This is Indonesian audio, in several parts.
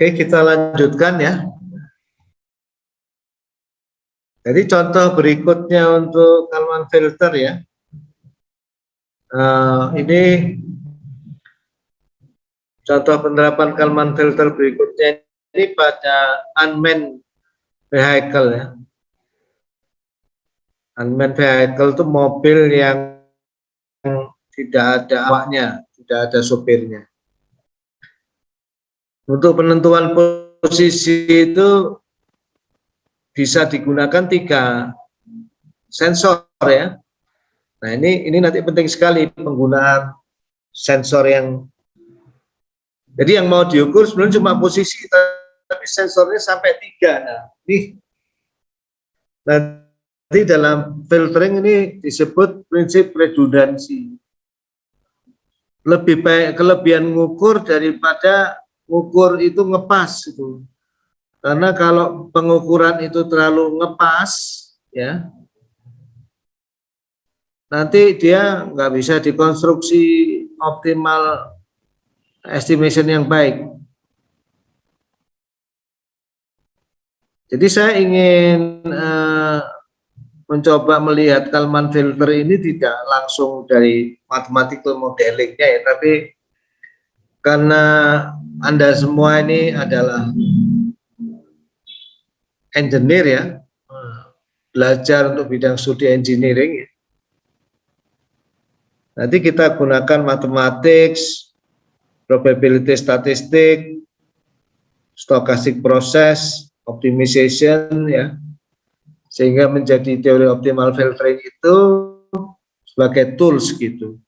Oke, kita lanjutkan ya. Jadi contoh berikutnya untuk Kalman filter ya. Ini contoh penerapan Kalman filter berikutnya ini pada unmanned vehicle ya. Unmanned vehicle itu mobil yang tidak ada awaknya, tidak ada sopirnya. Untuk penentuan posisi itu bisa digunakan 3 sensor ya. Nah ini nanti penting sekali penggunaan sensor yang, jadi yang mau diukur sebenarnya cuma posisi, tapi sensornya sampai 3. Nah ini nanti dalam filtering ini disebut prinsip redundansi. Lebih baik kelebihan ngukur daripada ngukur itu ngepas itu. Karena kalau pengukuran itu terlalu ngepas ya, nanti dia nggak bisa dikonstruksi optimal estimation yang baik. Jadi saya ingin mencoba melihat Kalman filter ini tidak langsung dari mathematical modelingnya ya, tapi karena Anda semua ini adalah engineer ya, belajar untuk bidang studi engineering ya. Nanti kita gunakan mathematics, probability statistik, stochastic process, optimization ya, sehingga menjadi teori optimal filtering itu sebagai tools gitu.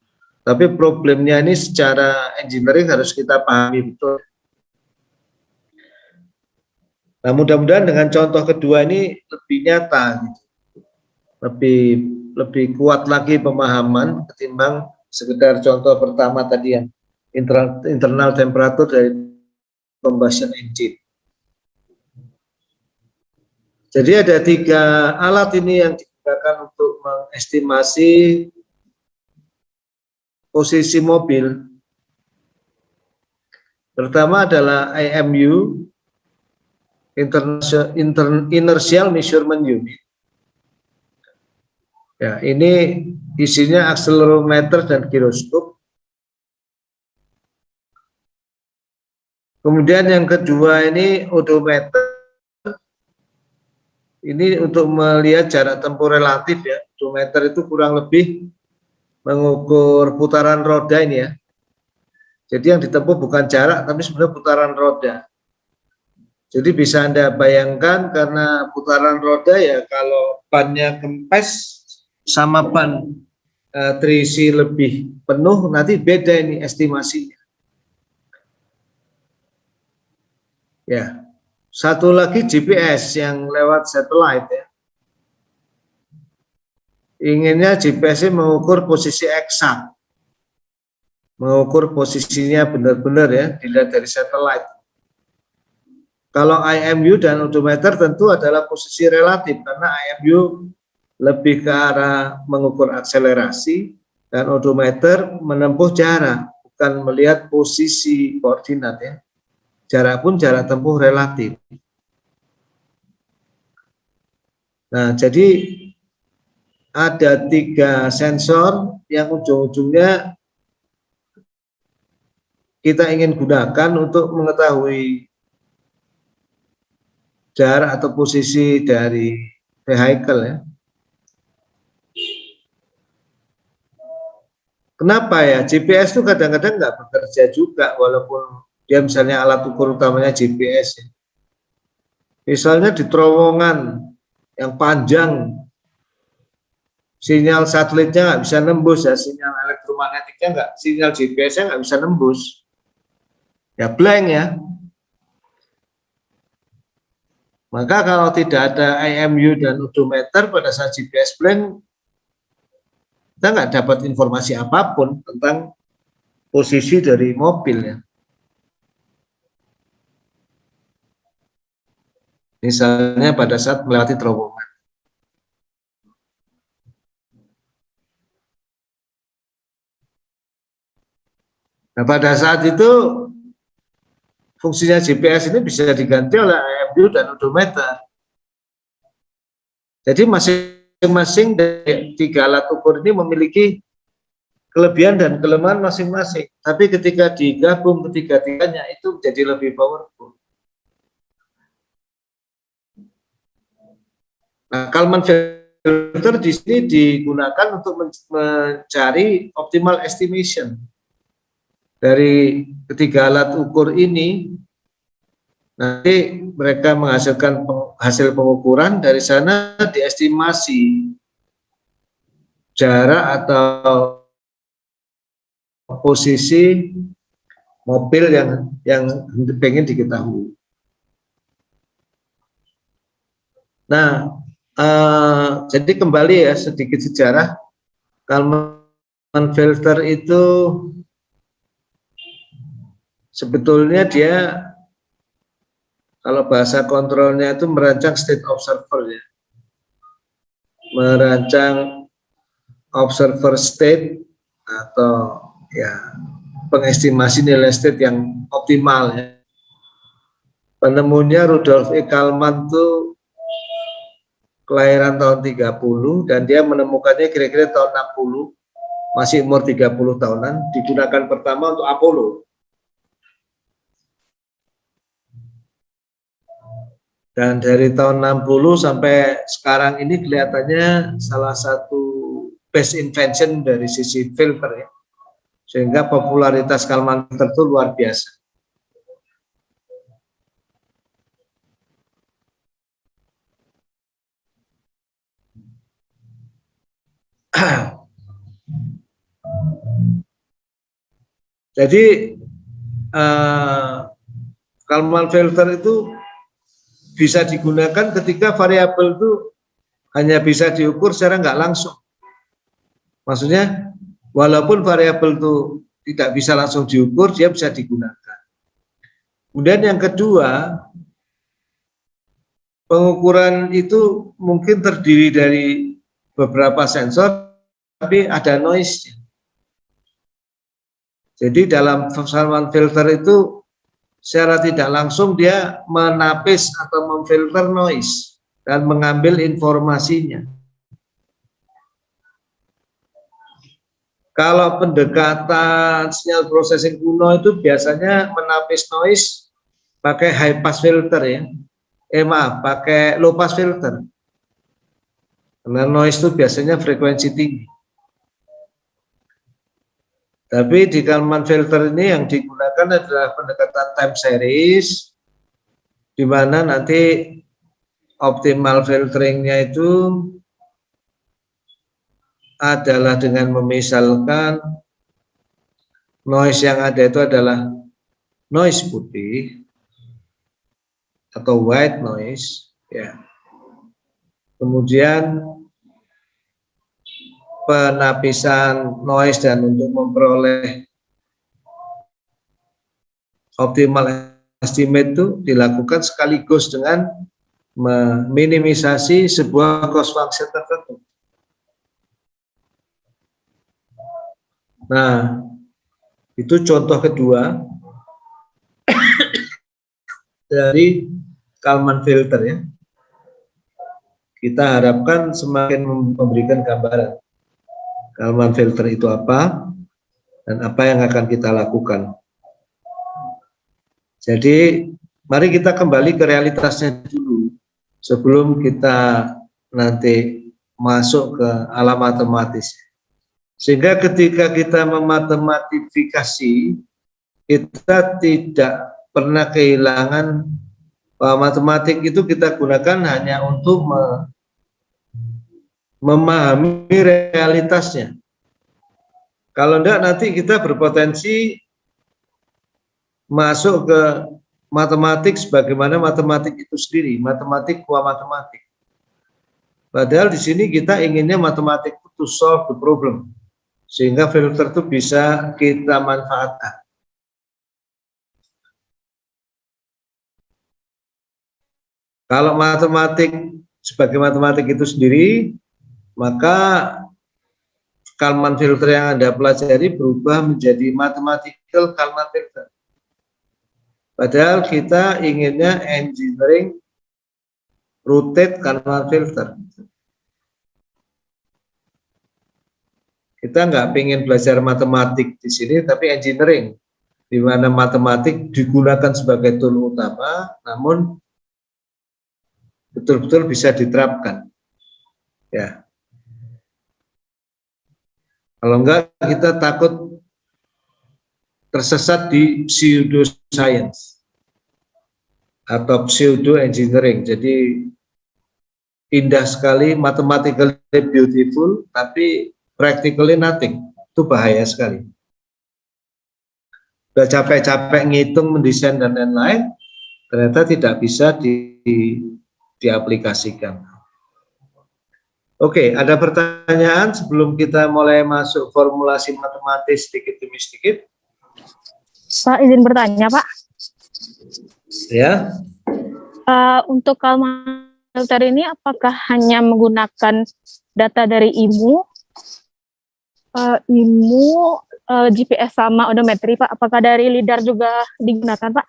Tapi problemnya ini secara engineering harus kita pahami betul. Nah mudah-mudahan dengan contoh kedua ini lebih nyata gitu. Lebih kuat lagi pemahaman ketimbang sekedar contoh pertama tadi yang internal temperatur dari combustion engine. Jadi ada 3 alat ini yang digunakan untuk mengestimasi posisi mobil. Pertama adalah IMU, Inertial Measurement Unit. Ya, ini isinya akselerometer dan giroskop. Kemudian yang kedua ini odometer. Ini untuk melihat jarak tempuh relatif ya. Odometer itu kurang lebih mengukur putaran roda ini ya. Jadi yang ditempuh bukan jarak, tapi sebenarnya putaran roda. Jadi bisa Anda bayangkan karena putaran roda ya, kalau bannya kempes sama ban terisi lebih penuh, nanti beda ini estimasinya. Ya, satu lagi GPS yang lewat satelit ya. Inginnya GPS mengukur posisi eksak, mengukur posisinya benar-benar ya, dilihat dari satelit. Kalau IMU dan odometer tentu adalah posisi relatif, karena IMU lebih ke arah mengukur akselerasi dan odometer menempuh jarak, bukan melihat posisi koordinat ya. Jarak pun jarak tempuh relatif. Nah, jadi ada 3 sensor yang ujung-ujungnya kita ingin gunakan untuk mengetahui jarak atau posisi dari vehicle ya. Kenapa ya? GPS itu kadang-kadang nggak bekerja juga, walaupun dia misalnya alat ukur utamanya GPS ya. Misalnya di terowongan yang panjang, sinyal satelitnya nggak bisa nembus ya, sinyal elektromagnetiknya nggak, sinyal GPS-nya nggak bisa nembus, ya blank ya. Maka kalau tidak ada IMU dan odometer pada saat GPS blank, kita nggak dapat informasi apapun tentang posisi dari mobil ya. Misalnya pada saat melewati terowongan. Nah pada saat itu fungsinya GPS ini bisa diganti oleh IMU dan odometer. Jadi masing-masing dari 3 alat ukur ini memiliki kelebihan dan kelemahan masing-masing. Tapi ketika digabung ketiga-tiganya itu menjadi lebih powerful. Nah, Kalman filter di sini digunakan untuk mencari optimal estimation dari ketiga alat ukur ini. Nanti mereka menghasilkan hasil pengukuran, dari sana diestimasi jarak atau posisi mobil yang pengen diketahui. Nah, jadi kembali ya sedikit sejarah. Kalman filter itu sebetulnya dia, kalau bahasa kontrolnya itu merancang state observer ya, merancang observer state atau ya pengestimasi nilai state yang optimal ya. Penemunya Rudolf E. Kalman itu kelahiran tahun 30 dan dia menemukannya kira-kira tahun 60, masih umur 30 tahunan, digunakan pertama untuk Apollo. Dan dari tahun 60 sampai sekarang ini kelihatannya salah satu best invention dari sisi filter ya. Sehingga popularitas Kalman filter itu luar biasa. Jadi Kalman filter itu bisa digunakan ketika variabel itu hanya bisa diukur secara nggak langsung. Maksudnya walaupun variabel itu tidak bisa langsung diukur, dia bisa digunakan. Kemudian yang kedua, pengukuran itu mungkin terdiri dari beberapa sensor, tapi ada noise. Jadi dalam Kalman filter itu secara tidak langsung dia menapis atau memfilter noise dan mengambil informasinya. Kalau pendekatan sinyal processing kuno itu biasanya menapis noise pakai high pass filter ya. Pakai low pass filter. Karena noise itu biasanya frekuensi tinggi. Tapi di Kalman filter ini yang digunakan adalah pendekatan time series, di mana nanti optimal filteringnya itu adalah dengan memisalkan noise yang ada itu adalah noise putih atau white noise ya. Kemudian penapisan noise dan untuk memperoleh optimal estimate itu dilakukan sekaligus dengan meminimisasi sebuah cost function tertentu. Nah, itu contoh kedua dari Kalman filter ya. Kita harapkan semakin memberikan gambaran Kalman filter itu apa dan apa yang akan kita lakukan. Jadi mari kita kembali ke realitasnya dulu sebelum kita nanti masuk ke alam matematis. Sehingga ketika kita mematematifikasi, kita tidak pernah kehilangan bahwa matematik itu kita gunakan hanya untuk memahami realitasnya. Kalau enggak nanti kita berpotensi masuk ke matematik sebagaimana matematik itu sendiri, matematik qua matematik. Padahal di sini kita inginnya matematik to solve the problem, sehingga filter itu bisa kita manfaatkan. Kalau matematik sebagai matematik itu sendiri, maka Kalman filter yang Anda pelajari berubah menjadi mathematical Kalman filter. Padahal kita inginnya engineering rotate Kalman filter. Kita nggak pengen belajar matematik di sini, tapi engineering, di mana matematik digunakan sebagai tool utama, namun betul-betul bisa diterapkan. Ya, kalau enggak kita takut tersesat di pseudoscience atau pseudo engineering. Jadi indah sekali, mathematically beautiful, tapi practically nothing. Itu bahaya sekali. Udah capek-capek ngitung, mendesain dan lain-lain, ternyata tidak bisa diaplikasikan. Oke, ada pertanyaan sebelum kita mulai masuk formulasi matematis sedikit demi sedikit? Pak, izin bertanya, Pak. Ya. Untuk Kalman filter ini apakah hanya menggunakan data dari IMU, GPS sama odometri, Pak? Apakah dari LIDAR juga digunakan, Pak?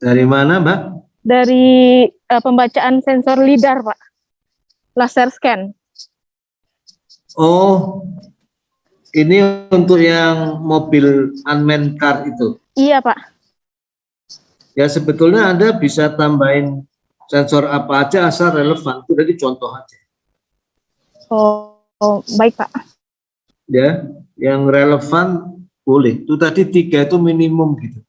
Dari mana, Mbak? Dari pembacaan sensor LIDAR, Pak. Laser scan. Oh, ini untuk yang mobil unmanned car itu? Iya, Pak. Ya, sebetulnya Anda bisa tambahin sensor apa aja asal relevan. Itu jadi contoh aja. Oh, baik, Pak. Ya, yang relevan boleh. Itu tadi 3 itu minimum gitu.